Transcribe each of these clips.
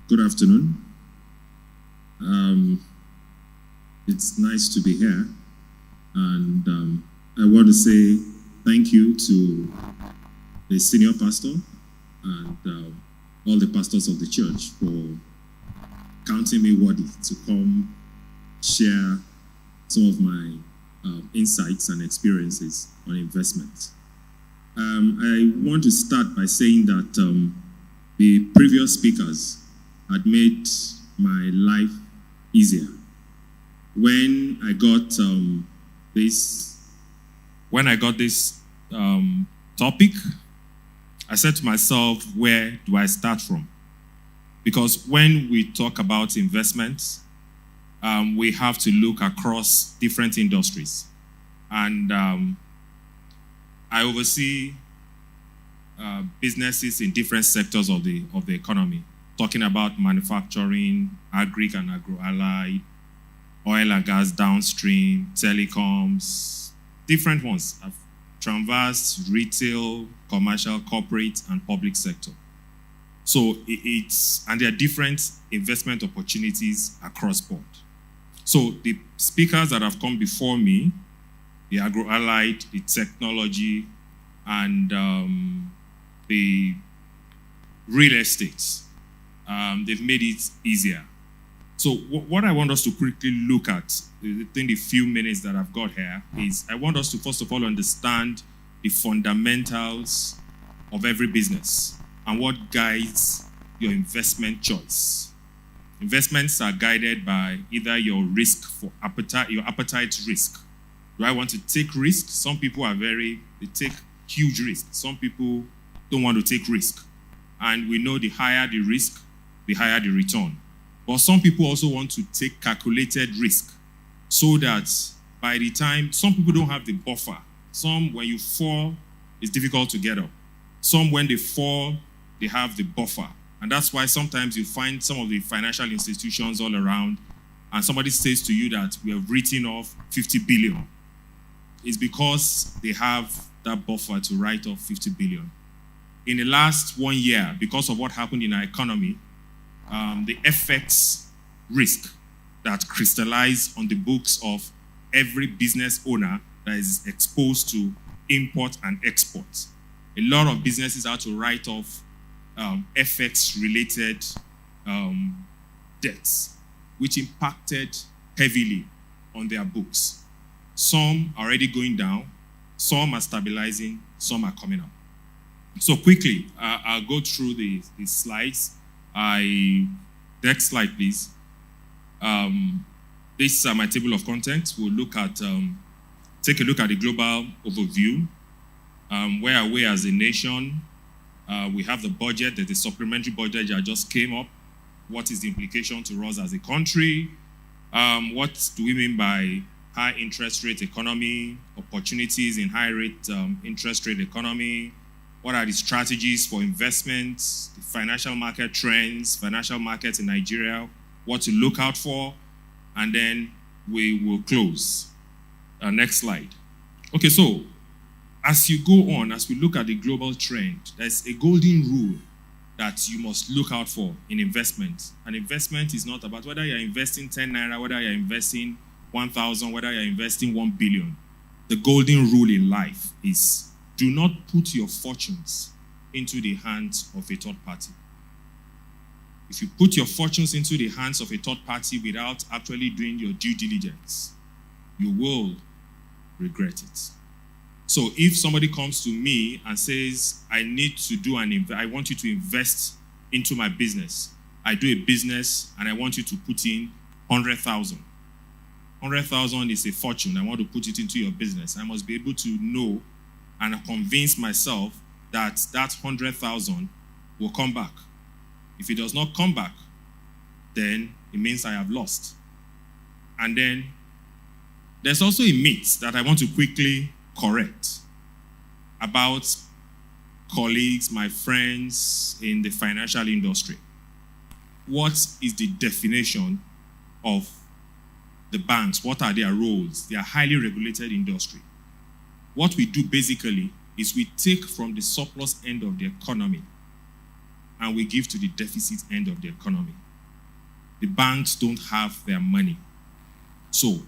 Good afternoon. It's nice to be here, and I want to say thank you to the senior pastor and all the pastors of the church for counting me worthy to come share some of my insights and experiences on investment. I want to start by saying that the previous speakers had made my life easier. When I got this topic, I said to myself, where do I start from? Because when we talk about investments, we have to look across different industries. And I oversee businesses in different sectors of the economy, talking about manufacturing, agri and agro-allied, oil and gas downstream, telecoms, different ones. I've traversed retail, commercial, corporate, and public sector. So and there are different investment opportunities across board. So the speakers that have come before me, the agro-allied, the technology, and the real estate, they've made it easier. So what I want us to quickly look at within the few minutes that I've got here is I want us to first of all understand the fundamentals of every business and what guides your investment choice. Investments are guided by either your appetite risk. Do I want to take risks? Some people they take huge risks. Some people don't want to take risk. And we know the higher the risk, the higher the return. But some people also want to take calculated risk so that by the time, some people don't have the buffer. Some, when you fall, it's difficult to get up. Some, when they fall, they have the buffer. And that's why sometimes you find some of the financial institutions all around, and somebody says to you that we have written off 50 billion. It's because they have that buffer to write off 50 billion. In the last 1 year, because of what happened in our economy, the FX risk that crystallized on the books of every business owner that is exposed to import and export. A lot of businesses had to write off FX-related debts, which impacted heavily on their books. Some are already going down, some are stabilizing, some are coming up. So quickly, I'll go through the slides. Next slide, please. This is my table of contents. We'll take a look at the global overview. Where are we as a nation? We have the budget. There's a supplementary budget that just came up. What is the implication to us as a country? What do we mean by high interest rate economy, opportunities in high rate interest rate economy? What are the strategies for investments, the financial market trends, financial markets in Nigeria, what to look out for, and then we will close. Next slide. Okay, so as you go on, as we look at the global trend, there's a golden rule that you must look out for in investment. And investment is not about whether you're investing 10 naira, whether you're investing 1,000, whether you're investing 1 billion. The golden rule in life is do not put your fortunes into the hands of a third party. If you put your fortunes into the hands of a third party without actually doing your due diligence, you will regret it. So if somebody comes to me and says, I want you to invest into my business. I do a business and I want you to put in 100,000. 100,000 is a fortune. I want to put it into your business. I must be able to know and convince myself that 100,000 will come back. If it does not come back, then it means I have lost. And then there's also a myth that I want to quickly correct about colleagues, my friends in the financial industry. What is the definition of the banks? What are their roles? They are highly regulated industry. What we do basically is we take from the surplus end of the economy and we give to the deficit end of the economy. The banks don't have their money. So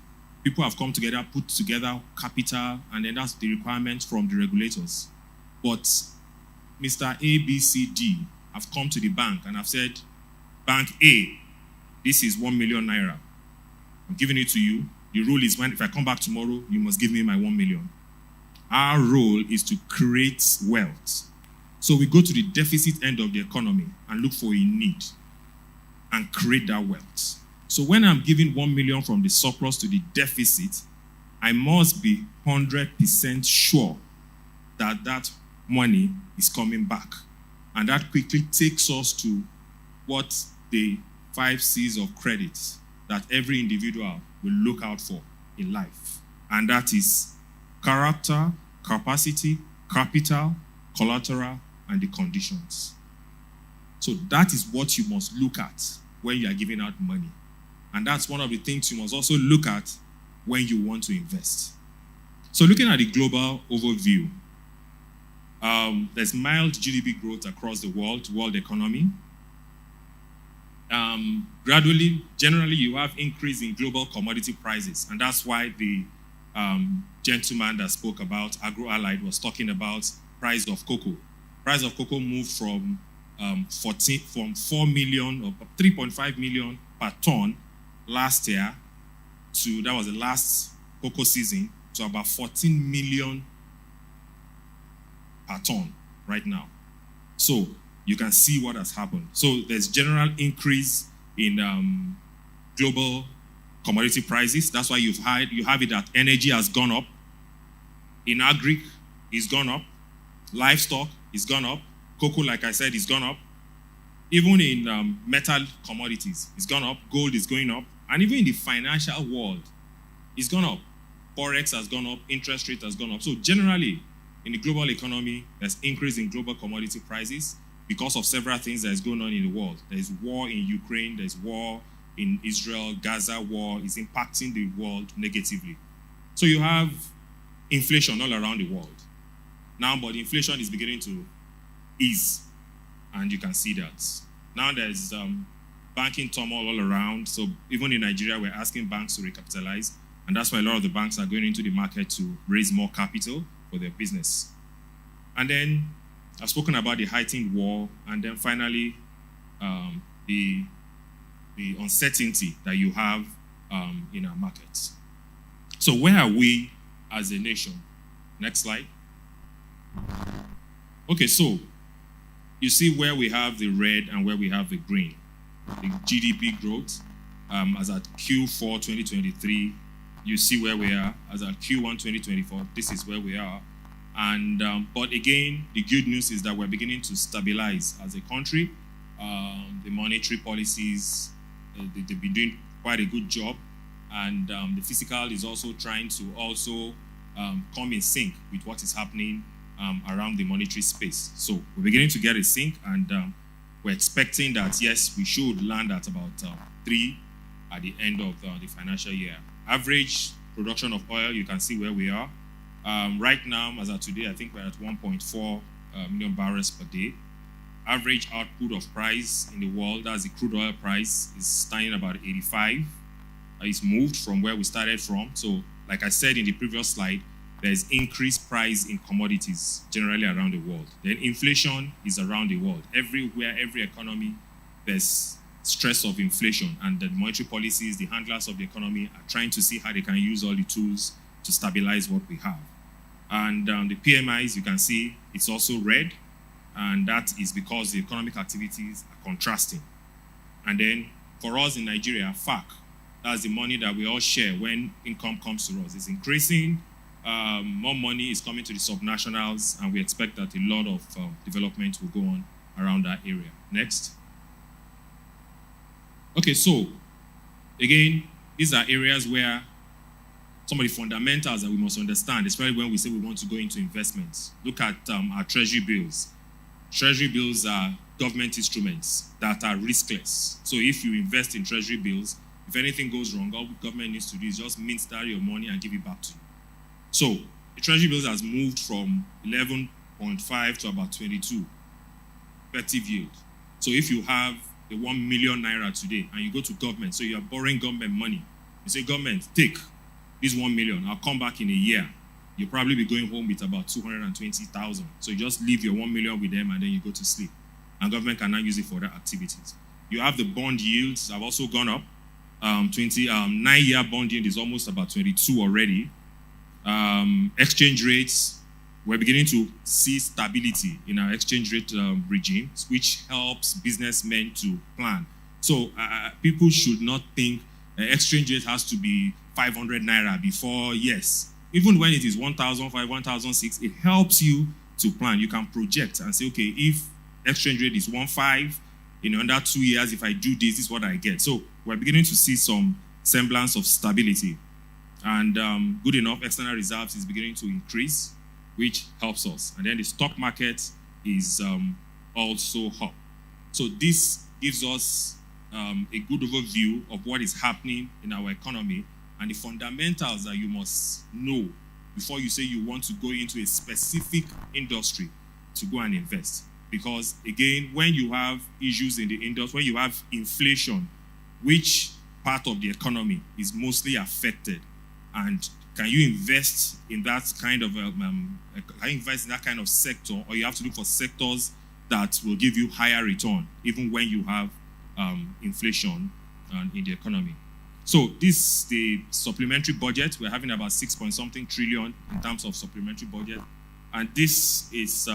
people have come together, put together capital, and then that's the requirement from the regulators. But Mr. A, B, C, D have come to the bank and have said, Bank A, this is 1 million naira. I'm giving it to you. The rule is when if I come back tomorrow, you must give me my 1 million. Our role is to create wealth. So we go to the deficit end of the economy and look for a need and create that wealth. So when I'm giving 1 million from the surplus to the deficit, I must be 100% sure that that money is coming back. And that quickly takes us to what the 5 C's of credit that every individual will look out for in life. And that is character, capacity, capital, collateral, and the conditions. So that is what you must look at when you are giving out money. And that's one of the things you must also look at when you want to invest. So looking at the global overview, there's mild GDP growth across the world economy. Gradually, generally, you have increase in global commodity prices. And that's why the gentleman that spoke about Agro-Allied was talking about price of cocoa. Price of cocoa moved from 4 million or 3.5 million per ton last year to, that was the last cocoa season, to about 14 million per ton right now. So you can see what has happened. So there's general increase in global commodity prices. That's why you have it that energy has gone up. In agri, it's gone up. Livestock is gone up. Cocoa, like I said, is gone up. Even in metal commodities, it's gone up. Gold is going up. And even in the financial world, it's gone up. Forex has gone up. Interest rate has gone up. So generally, in the global economy, there's increase in global commodity prices because of several things that is going on in the world. There's war in Ukraine. There's war in Israel. Gaza war is impacting the world negatively. So you have inflation all around the world. Now, but inflation is beginning to ease, and you can see that. Now there's banking turmoil all around. So even in Nigeria, we're asking banks to recapitalize, and that's why a lot of the banks are going into the market to raise more capital for their business. And then I've spoken about the heightened war, and then finally the uncertainty that you have in our markets. So where are we as a nation? Next slide. Okay, so you see where we have the red and where we have the green. The GDP growth as at Q4 2023, you see where we are. As at Q1 2024, this is where we are. And but again, the good news is that we're beginning to stabilize as a country. The monetary policies, they've been doing quite a good job. And the fiscal is also trying to also come in sync with what is happening around the monetary space. So we're beginning to get a sync, and we're expecting that, yes, we should land at about 3 at the end of the financial year. Average production of oil, you can see where we are. Right now, as of today, I think we're at 1.4 million barrels per day. Average output of price in the world, that's the crude oil price, is standing about 85. It's moved from where we started from. So, like I said in the previous slide, there's increased price in commodities generally around the world. Then inflation is around the world. Everywhere, every economy, there's stress of inflation, and the monetary policies, the handlers of the economy are trying to see how they can use all the tools to stabilize what we have. And the PMIs, you can see, it's also red, and that is because the economic activities are contrasting. And then for us in Nigeria, FAC, that's the money that we all share when income comes to us. It's increasing. More money is coming to the subnationals, and we expect that a lot of development will go on around that area. Next. Okay, so again, these are areas where some of the fundamentals that we must understand, especially when we say we want to go into investments. Look at our treasury bills. Treasury bills are government instruments that are riskless. So if you invest in treasury bills, if anything goes wrong, all the government needs to do is just minister your money and give it back to you. So the treasury bills has moved from 11.5 to about 22 effective yield. So if you have the 1 million naira today and you go to government, so you are borrowing government money, you say, government, take this 1 million, I'll come back in a year. You'll probably be going home with about 220,000. So you just leave your 1 million with them and then you go to sleep. And government can now use it for other activities. You have the bond yields have also gone up. 9-year bond yield is almost about 22 already. Exchange rates, we're beginning to see stability in our exchange rate regime, which helps businessmen to plan. So people should not think exchange rate has to be 500 naira before, yes. Even when it is 1,005, 1,006, it helps you to plan. You can project and say, okay, if exchange rate is 1.5, in under 2 years, if I do this is what I get. So we're beginning to see some semblance of stability. And good enough, external reserves is beginning to increase, which helps us. And then the stock market is also up. So this gives us a good overview of what is happening in our economy and the fundamentals that you must know before you say you want to go into a specific industry to go and invest. Because again, when you have issues in the industry, when you have inflation, which part of the economy is mostly affected, and can you invest in that kind of sector, or you have to look for sectors that will give you higher return, even when you have inflation in the economy. So this the supplementary budget. We're having about 6-point-something trillion in terms of supplementary budget, and this is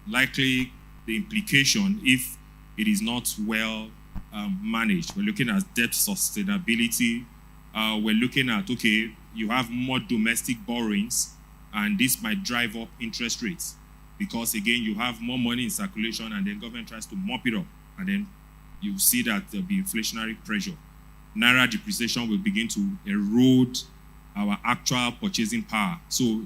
likely the implication if it is not well managed. We're looking at debt sustainability. We're looking at, okay, you have more domestic borrowings, and this might drive up interest rates because, again, you have more money in circulation, and then government tries to mop it up, and then you see that there'll be inflationary pressure. Naira depreciation will begin to erode our actual purchasing power. So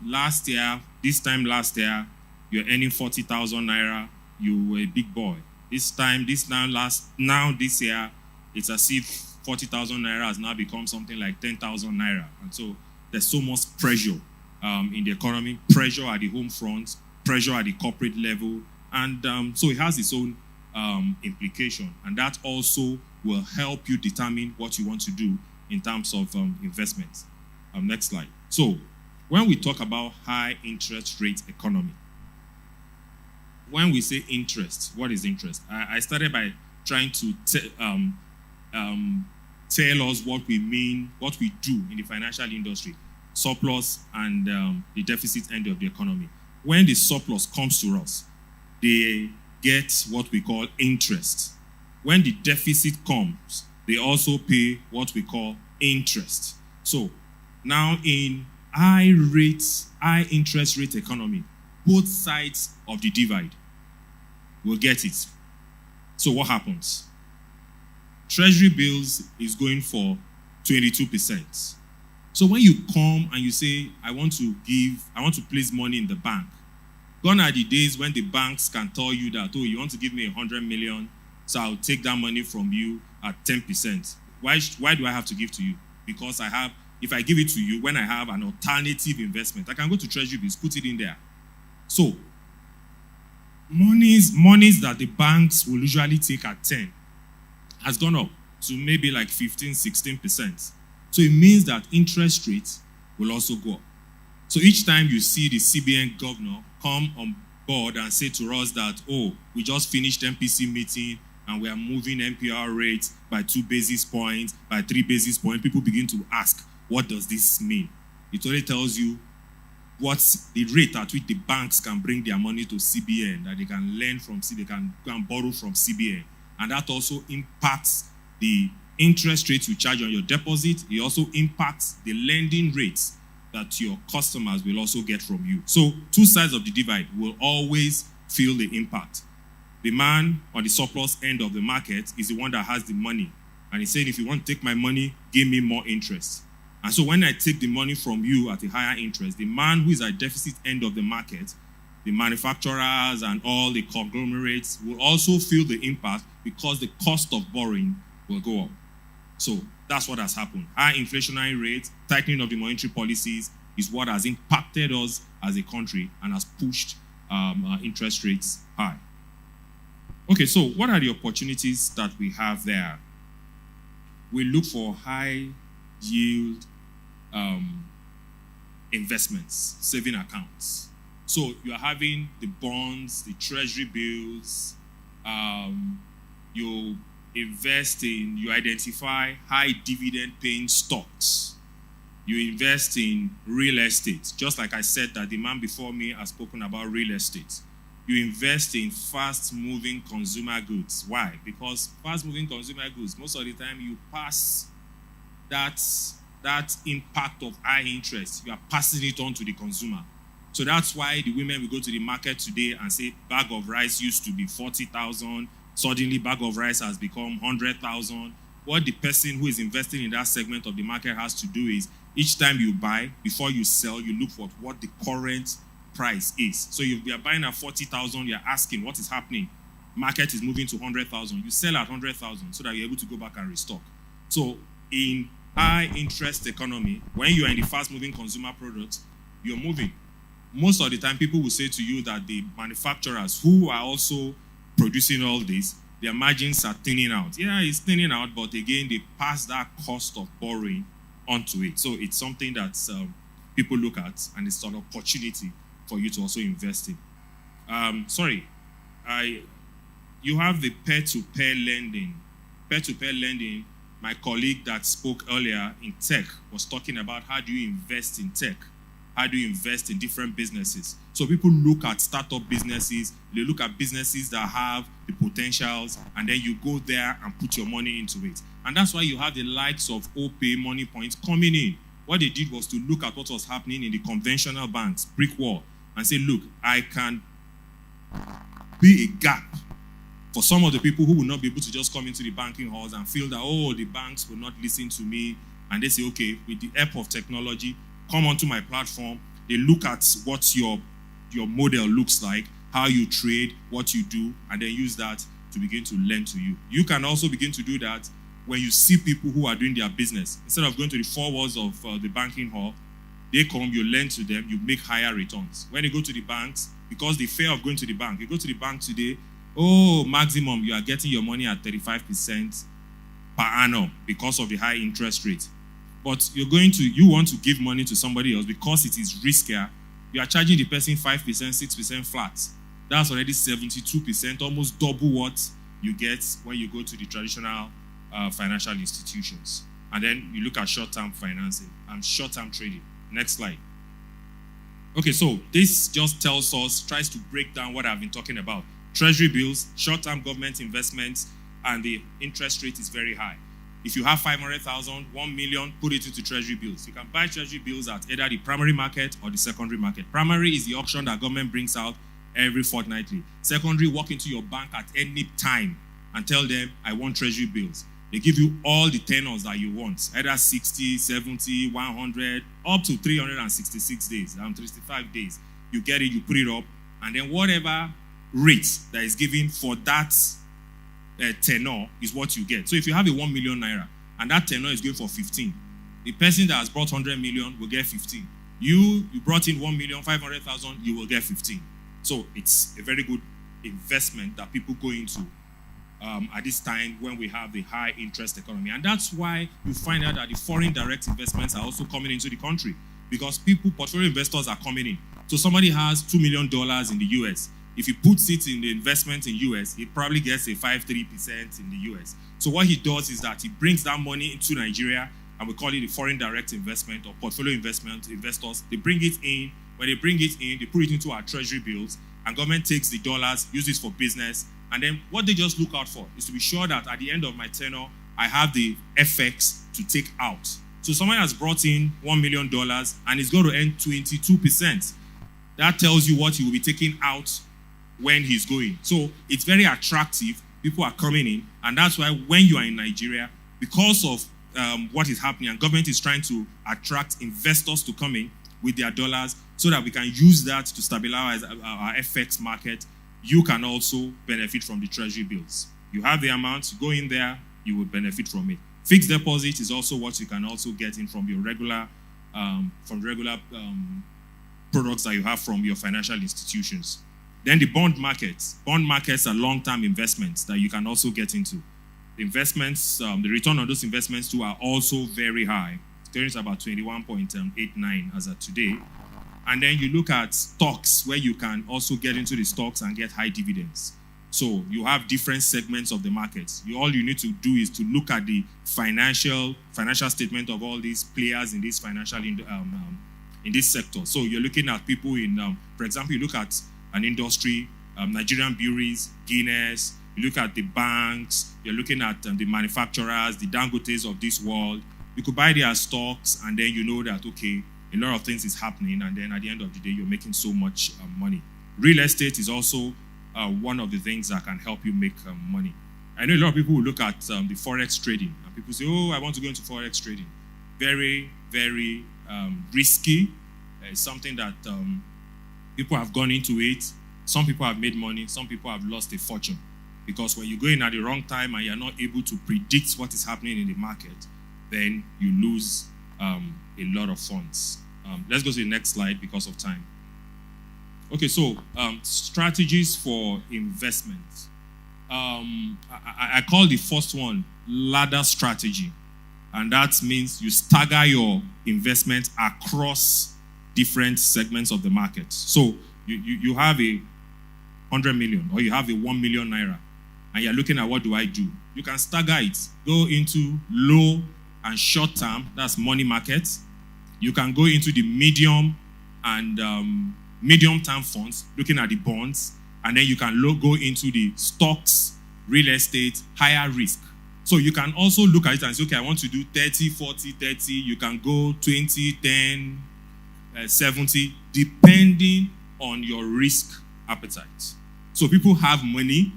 this time last year, you're earning 40,000 naira, you were a big boy. This year, it's as if 40,000 naira has now become something like 10,000 naira. And so there's so much pressure in the economy, pressure at the home front, pressure at the corporate level. And so it has its own implication. And that also will help you determine what you want to do in terms of investments. Next slide. So when we talk about high interest rate economy, when we say interest, what is interest? I started by trying to tell us what we mean, what we do in the financial industry, surplus and the deficit end of the economy. When the surplus comes to us, they get what we call interest. When the deficit comes, they also pay what we call interest. So now in high interest rate economy, both sides of the divide will get it. So what happens? Treasury bills is going for 22%. So when you come and you say, I want to place money in the bank, gone are the days when the banks can tell you that, oh, you want to give me 100 million, so I'll take that money from you at 10%. Why do I have to give to you? Because if I give it to you, when I have an alternative investment, I can go to Treasury bills, put it in there. So, monies that the banks will usually take at 10 has gone up to maybe like 15, 16%. So it means that interest rates will also go up. So each time you see the CBN governor come on board and say to us that, oh, we just finished MPC meeting and we are moving NPR rates by 2 basis points, by 3 basis points, people begin to ask, what does this mean? It only tells you what's the rate at which the banks can bring their money to CBN, that they can lend from CBN, they can go and borrow from CBN. And that also impacts the interest rates you charge on your deposit. It also impacts the lending rates that your customers will also get from you. So two sides of the divide will always feel the impact. The man on the surplus end of the market is the one that has the money. And he's saying, if you want to take my money, give me more interest. And so when I take the money from you at a higher interest, the man who is at deficit end of the market, the manufacturers and all the conglomerates will also feel the impact because the cost of borrowing will go up. So that's what has happened. High inflationary rates, tightening of the monetary policies is what has impacted us as a country and has pushed interest rates high. Okay, so what are the opportunities that we have there? We look for high yield investments, saving accounts. So you are having the bonds, the treasury bills, you invest in, you identify high dividend paying stocks. You invest in real estate. Just like I said that the man before me has spoken about real estate. You invest in fast-moving consumer goods. Why? Because fast-moving consumer goods, most of the time you pass that impact of high interest. You are passing it on to the consumer. So that's why the women will go to the market today and say, bag of rice used to be 40,000. Suddenly, bag of rice has become 100,000. What the person who is investing in that segment of the market has to do is, each time you buy, before you sell, you look for what the current price is. So if you are buying at 40,000, you're asking what is happening. Market is moving to 100,000. You sell at 100,000 so that you're able to go back and restock. So in high interest economy, when you are in the fast-moving consumer products, you're moving. Most of the time, people will say to you that the manufacturers who are also producing all this, their margins are thinning out. Yeah, it's thinning out, but again, they pass that cost of borrowing onto it. So it's something that people look at, and it's an opportunity for you to also invest in. You have the peer-to-peer lending. Peer-to-peer lending, my colleague that spoke earlier in tech was talking about how do you invest in tech? How do you invest in different businesses? So people look at startup businesses, they look at businesses that have the potentials, and then you go there and put your money into it. And that's why you have the likes of OPay, Money Points coming in. What they did was to look at what was happening in the conventional banks, brick wall, and say, look, I can be a gap for some of the people who will not be able to just come into the banking halls and feel that, oh, the banks will not listen to me. And they say, okay, with the help of technology, come onto my platform. They look at what your model looks like, how you trade, what you do, and then use that to begin to lend to you. You can also begin to do that when you see people who are doing their business. Instead of going to the four walls of the banking hall, they come, you lend to them, you make higher returns. When you go to the banks, because the fear of going to the bank, you go to the bank today, maximum, you are getting your money at 35% per annum because of the high interest rate. But you want to give money to somebody else because it is riskier. You are charging the person 5%, 6% flat. That's already 72%, almost double what you get when you go to the traditional financial institutions. And then you look at short-term financing and short-term trading. Next slide. Okay, so this just tries to break down what I've been talking about. Treasury bills, short-term government investments, and the interest rate is very high. If you have 500,000, 1 million, put it into treasury bills. You can buy treasury bills at either the primary market or the secondary market. Primary is the auction that government brings out every fortnightly. Secondary, walk into your bank at any time and tell them, I want treasury bills. They give you all the tenors that you want, either 60, 70, 100, up to 366 days, 365 days. You get it, you put it up, and then whatever rate that is given for that tenor is what you get. So if you have a 1 million naira and that tenor is going for 15, the person that has brought 100 million will get 15. You brought in 1,500,000, you will get 15. So it's a very good investment that people go into at this time when we have the high interest economy. And that's why you find out that the foreign direct investments are also coming into the country, because portfolio investors are coming in. So somebody has $2 million in the US. If he puts it in the investment in US, he probably gets a 5-3% in the US. So what he does is that he brings that money into Nigeria, and we call it the foreign direct investment or portfolio investment investors. They bring it in. When they bring it in, they put it into our treasury bills, and government takes the dollars, uses it for business. And then what they just look out for is to be sure that at the end of my tenure, I have the FX to take out. So someone has brought in $1 million and is going to earn 22%. That tells you what he will be taking out when he's going. So it's very attractive. People are coming in, and that's why when you are in Nigeria, because of what is happening, and government is trying to attract investors to come in with their dollars so that we can use that to stabilize our FX market, you can also benefit from the treasury bills. You have the amount, you go in there, you will benefit from it. Fixed deposit is also what you can also get in from your regular products that you have from your financial institutions. Then the bond markets. Bond markets are long-term investments that you can also get into. The investments, the return on those investments too are also very high. It's currently about 21.89 as of today. And then you look at stocks, where you can also get into the stocks and get high dividends. So you have different segments of the markets. All you need to do is to look at the financial statement of all these players in this in this sector. So you're looking at people in, for example, you look at an industry, Nigerian breweries, Guinness. You look at the banks. You're looking at the manufacturers, the Dangotes of this world. You could buy their stocks, and then you know that, okay, a lot of things is happening, and then at the end of the day, you're making so much money. Real estate is also one of the things that can help you make money. I know a lot of people will look at the forex trading, and people say, oh, I want to go into forex trading. Very, very risky. It's something that people have gone into it. Some people have made money. Some people have lost a fortune. Because when you go in at the wrong time and you're not able to predict what is happening in the market, then you lose a lot of funds. Let's go to the next slide because of time. Okay, so strategies for investment. I call the first one ladder strategy. And that means you stagger your investment across different segments of the market. So you have a 100 million or you have a 1 million naira, and you're looking at what do I do? You can stagger it. Go into low and short term, that's money markets. You can go into the medium and medium term funds, looking at the bonds, and then you can go into the stocks, real estate, higher risk. So you can also look at it and say, okay, I want to do 30, 40, 30. You can go 20, 10, 70, depending on your risk appetite. So people have money.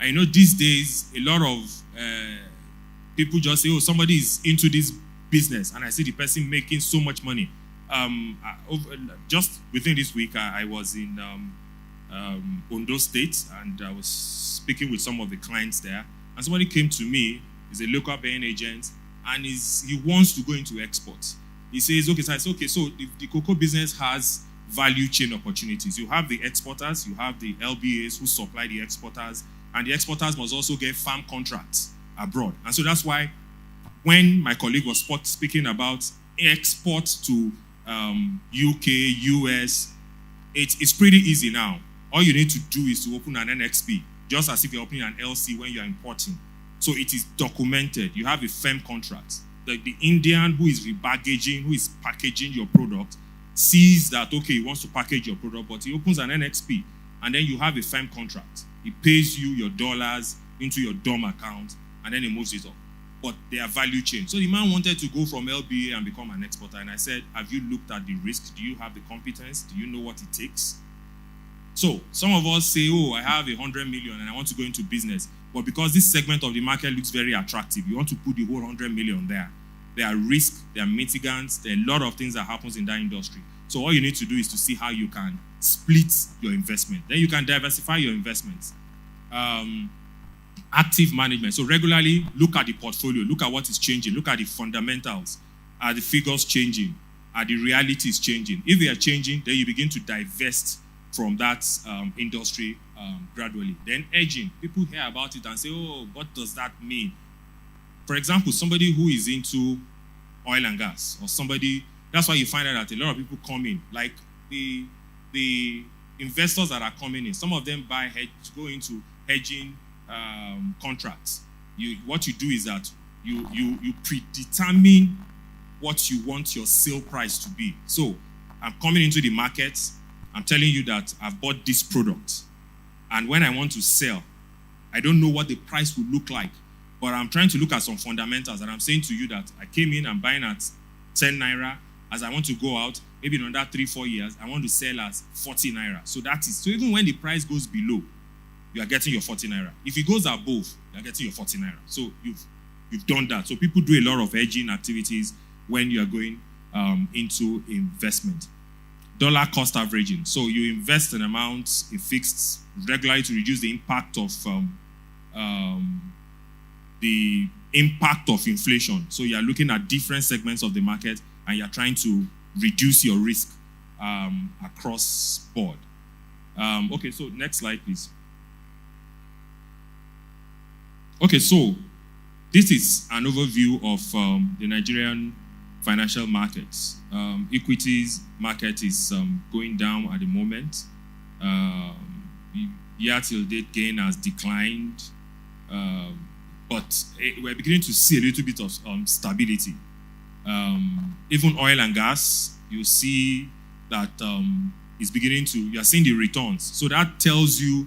I know these days, a lot of people just say, oh, somebody is into this business, and I see the person making so much money. Just within this week, I was in Ondo State, and I was speaking with some of the clients there, and somebody came to me. He's a local buying agent, and he wants to go into exports. He says, okay, so the cocoa business has value chain opportunities. You have the exporters, you have the LBAs who supply the exporters, and the exporters must also get farm contracts abroad. And so that's why when my colleague was speaking about export to UK, US, it's pretty easy now. All you need to do is to open an NXP, just as if you're opening an LC when you're importing. So it is documented. You have a firm contract. The Indian who is rebaggaging, who is packaging your product, sees that, okay, he wants to package your product, but he opens an NXP, and then you have a firm contract. He pays you your dollars into your DOM account, and then he moves it up. But they are value chain. So the man wanted to go from LBA and become an exporter, and I said, have you looked at the risk? Do you have the competence? Do you know what it takes? So some of us say, oh, I have 100 million and I want to go into business. But because this segment of the market looks very attractive, you want to put the whole 100 million there. There are risks, there are mitigants, there are a lot of things that happens in that industry. So all you need to do is to see how you can split your investment. Then you can diversify your investments. Active management. So regularly look at the portfolio, look at what is changing, look at the fundamentals. Are the figures changing? Are the realities changing? If they are changing, then you begin to divest from that industry gradually. Then hedging. People hear about it and say, oh, what does that mean? For example, somebody who is into oil and gas, or somebody, that's why you find out that a lot of people come in, like the investors that are coming in, some of them go into hedging contracts. What you do is that you predetermine what you want your sale price to be. So I'm coming into the market, I'm telling you that I've bought this product, and when I want to sell, I don't know what the price will look like, but I'm trying to look at some fundamentals, and I'm saying to you that I came in, I'm buying at 10 naira. As I want to go out, maybe in another 3-4 years, I want to sell as 40 naira. So even when the price goes below, you are getting your 40 naira. If it goes above, you are getting your 40 naira. So you've done that. So people do a lot of hedging activities when you are going into investment. Dollar cost averaging. So you invest an amount, a fixed, regularly to reduce the impact of inflation. So you are looking at different segments of the market, and you're trying to reduce your risk across board. Okay, so next slide, please. Okay, so this is an overview of the Nigerian financial markets. Equities market is going down at the moment. Year-till-date gain has declined, but we're beginning to see a little bit of stability. Even oil and gas, you see that you're seeing the returns. So that tells you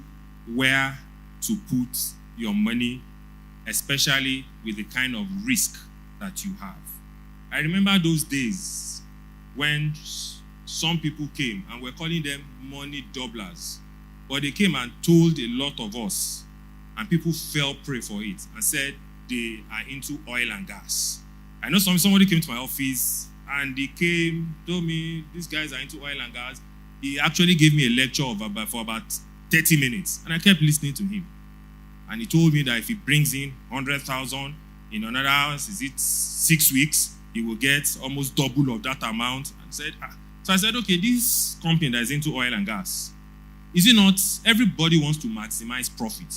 where to put your money, especially with the kind of risk that you have. I remember those days when some people came and we're calling them money doublers. But they came and told a lot of us, and people fell prey for it and said they are into oil and gas. I know somebody came to my office and told me these guys are into oil and gas. He actually gave me a lecture for about 30 minutes, and I kept listening to him. And he told me that if he brings in 100,000 in another 6 weeks, he will get almost double of that amount. And so I said, okay, this company that is into oil and gas, is it not everybody wants to maximize profit?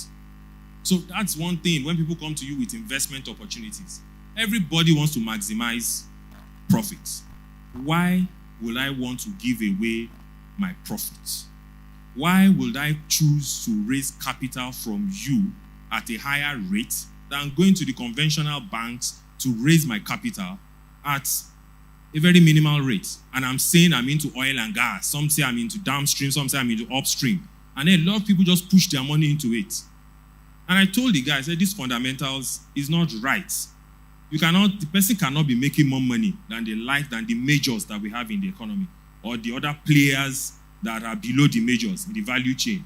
So that's one thing when people come to you with investment opportunities. Everybody wants to maximize profit. Why will I want to give away my profits? Why would I choose to raise capital from you at a higher rate than going to the conventional banks to raise my capital at a very minimal rate? And I'm saying I'm into oil and gas. Some say I'm into downstream, some say I'm into upstream. And then a lot of people just push their money into it. And I told the guy, I said, these fundamentals is not right. The person cannot be making more money than the majors that we have in the economy, or the other players that are below the majors in the value chain.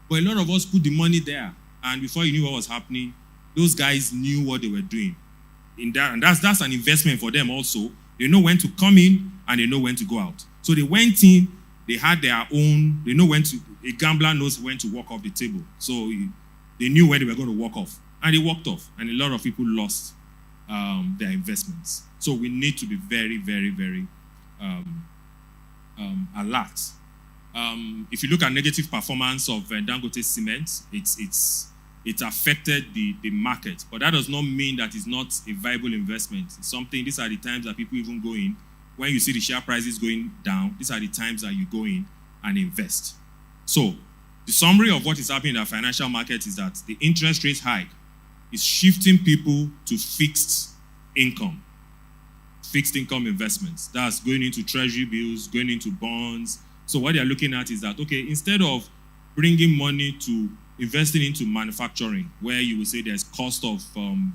But a lot of us put the money there, and before you knew what was happening, those guys knew what they were doing. And that's an investment for them also. They know when to come in and they know when to go out. So they went in, they had their own, they know a gambler knows when to walk off the table. So they knew when they were going to walk off. And they walked off. And a lot of people lost their investments. So we need to be very, very, very alert. If you look at negative performance of Dangote Cement, it affected the market. But that does not mean that it's not a viable investment. These are the times that people even go in. When you see the share prices going down, these are the times that you go in and invest. So the summary of what is happening in the financial market is that the interest rate hike is shifting people to fixed income investments. That's going into treasury bills, going into bonds. So what they're looking at is that, okay, instead of bringing money to investing into manufacturing, where you will say there's cost of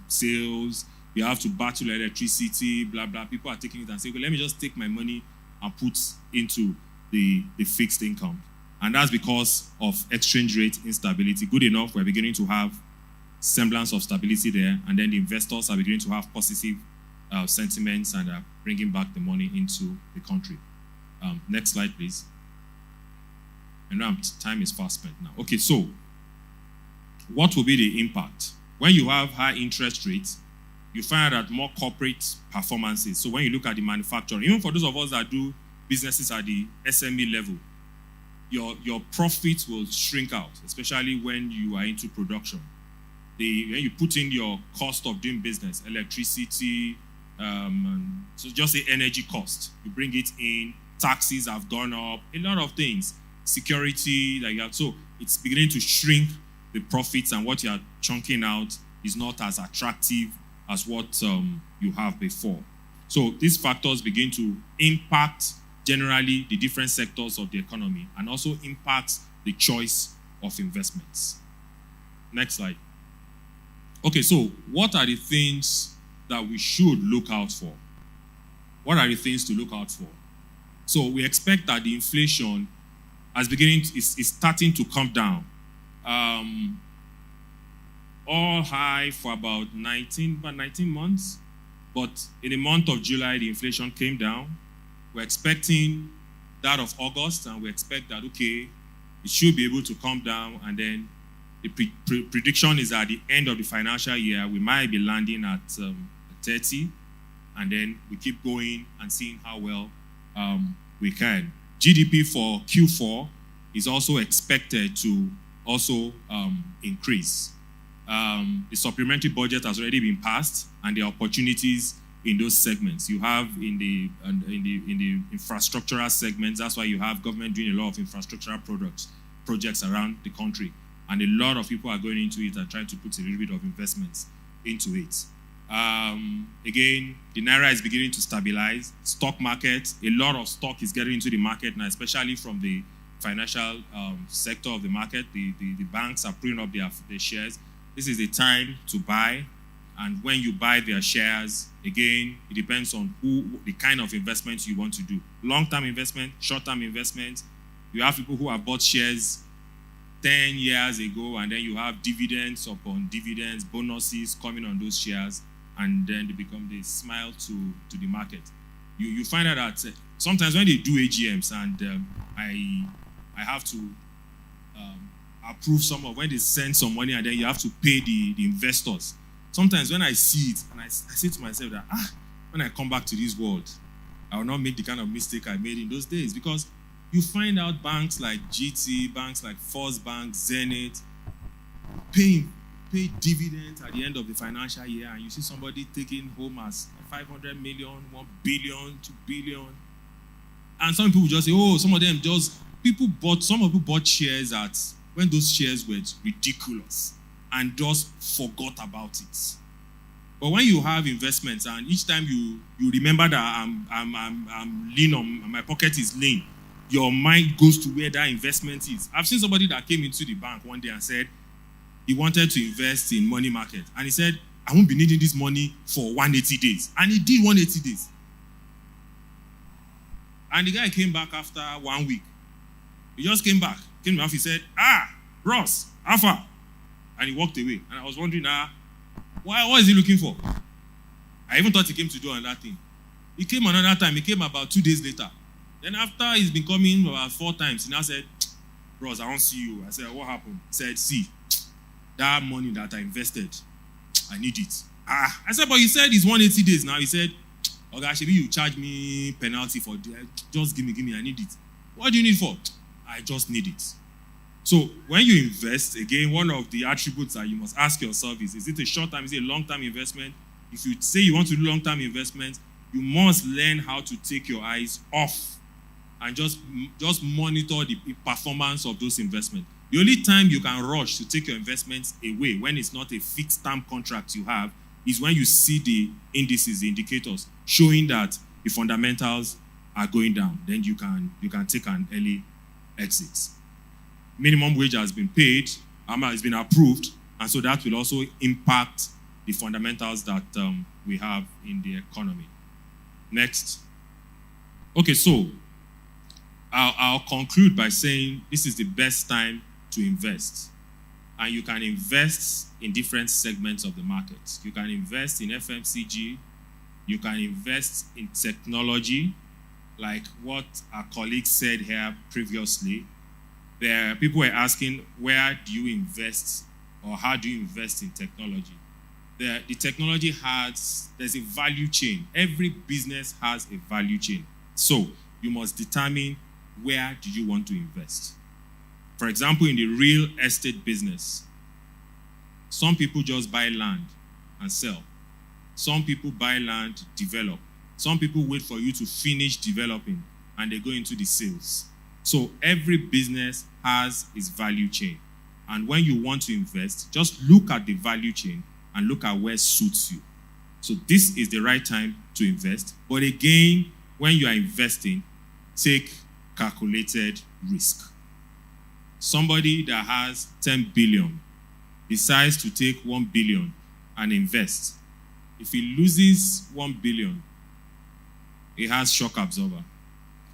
sales, you have to battle electricity, blah, blah. People are taking it and saying, okay, let me just take my money and put into the fixed income. And that's because of exchange rate instability. Good enough, we're beginning to have semblance of stability there, and then the investors are beginning to have positive sentiments and are bringing back the money into the country. Next slide, please. I know time is fast spent now. Okay, so what will be the impact? When you have high interest rates, you find that more corporate performances. So when you look at the manufacturing, even for those of us that do businesses at the SME level, your profits will shrink out, especially when you are into production. When you put in your cost of doing business, electricity, so just the energy cost, you bring it in, taxes have gone up, a lot of things, security, like that. So it's beginning to shrink the profits, and what you are chunking out is not as attractive as what you have before. So these factors begin to impact generally the different sectors of the economy, and also impact the choice of investments. Next slide. Okay, so what are the things that we should look out for? What are the things to look out for? So we expect that the inflation is starting to come down. All high for about 19 months, but in the month of July, the inflation came down. We're expecting that of August, and we expect that, okay, it should be able to come down, and then the prediction is at the end of the financial year, we might be landing at 30, and then we keep going and seeing how well we can. GDP for Q4 is also expected to also increase. The supplementary budget has already been passed, and there are opportunities in those segments. You have in the infrastructural segments. That's why you have government doing a lot of infrastructural projects around the country, and a lot of people are going into it and trying to put a little bit of investments into it. Again, the naira is beginning to stabilize. Stock market, a lot of stock is getting into the market now, especially from the financial sector of the market. The banks are putting up their shares. This is the time to buy. And when you buy their shares, again, it depends on the kind of investment you want to do. Long-term investment, short-term investment. You have people who have bought shares 10 years ago, and then you have dividends upon dividends, bonuses coming on those shares, and then they smile to the market. You find out that sometimes when they do AGMs, and I have to approve when they send some money, and then you have to pay the investors. Sometimes when I see it, and I say to myself that, when I come back to this world, I will not make the kind of mistake I made in those days. Because you find out banks like GT, banks like First Bank, Zenith, pay dividends at the end of the financial year, and you see somebody taking home as 500 million, 1 billion, 2 billion. And some people just say, some people bought shares when those shares were ridiculous, and just forgot about it. But when you have investments, and each time you remember that I'm lean, my pocket is lean, your mind goes to where that investment is. I've seen somebody that came into the bank one day and said he wanted to invest in money market. And he said, I won't be needing this money for 180 days. And he did 180 days. And the guy came back after 1 week. He just came back. He said, Ross, Alpha. And he walked away. And I was wondering, what is he looking for? I even thought he came to do another thing. He came another time. He came about 2 days later. Then after he's been coming about 4 times, he now said, Ross, I won't see you. I said, what happened? He said, see, that money that I invested, I need it. I said, but you said it's 180 days now. He said, okay, actually, you charge me penalty for that. Just give me, I need it. What do you need for? I just need it. So when you invest, again, one of the attributes that you must ask yourself is it a short-term, is it a long-term investment? If you say you want to do long-term investment, you must learn how to take your eyes off and just monitor the performance of those investments. The only time you can rush to take your investments away when it's not a fixed-term contract you have is when you see the indices, the indicators, showing that the fundamentals are going down. Then you can take an early exit. Minimum wage has been paid, has been approved, and so that will also impact the fundamentals that we have in the economy. Next. Okay, so I'll conclude by saying this is the best time to invest. And you can invest in different segments of the market. You can invest in FMCG. You can invest in technology, like what our colleague said here previously. People were asking, where do you invest, or how do you invest in technology? The technology there's a value chain. Every business has a value chain. So you must determine where do you want to invest. For example, in the real estate business, some people just buy land and sell. Some people buy land, develop. Some people wait for you to finish developing, and they go into the sales. So every business has its value chain. And when you want to invest, just look at the value chain and look at where suits you. So this is the right time to invest. But again, when you are investing, take calculated risk. Somebody that has 10 billion decides to take 1 billion and invest. If he loses 1 billion, he has shock absorber.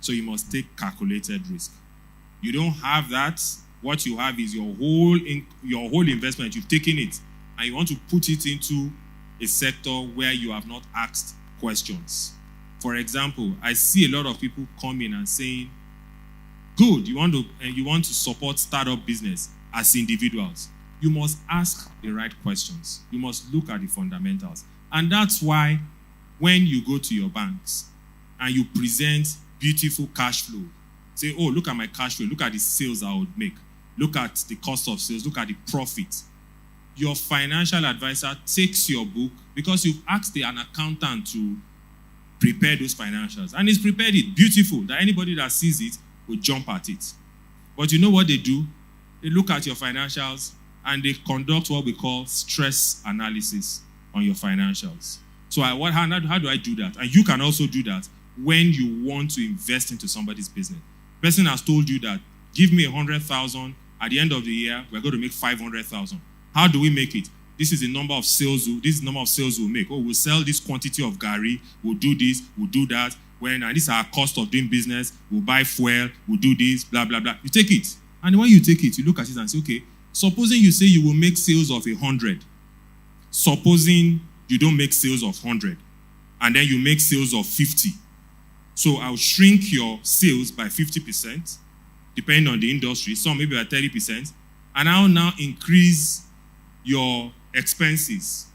So you must take calculated risk. You don't have that. What you have is your whole investment. You've taken it, and you want to put it into a sector where you have not asked questions. For example, I see a lot of people coming and saying, good, you want to support startup business as individuals. You must ask the right questions. You must look at the fundamentals. And that's why when you go to your banks and you present beautiful cash flow, Say, oh, look at my cash flow. Look at the sales I would make. Look at the cost of sales. Look at the profit. Your financial advisor takes your book because you've asked an accountant to prepare those financials. And he's prepared it beautiful that anybody that sees it will jump at it. But you know what they do? They look at your financials and they conduct what we call stress analysis on your financials. So how do I do that? And you can also do that when you want to invest into somebody's business. The person has told you that, give me 100,000, at the end of the year, we're going to make 500,000. How do we make it? This is the number of sales. This is the number of sales we'll make. Oh, we'll sell this quantity of gari. We'll do this. We'll do that. And this is our cost of doing business. We'll buy fuel. We'll do this. Blah blah blah. You take it, and when you take it, you look at it and say, okay. Supposing you say you will make sales of 100. Supposing you don't make sales of 100, and then you make sales of 50. So I'll shrink your sales by 50%, depending on the industry. Some maybe by 30%, and I'll now increase your expenses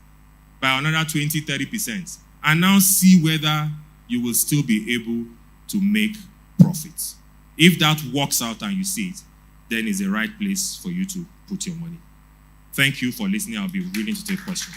by another 20-30%, and now see whether you will still be able to make profits. If that works out and you see it, then it's the right place for you to put your money. Thank you for listening. I'll be willing to take questions.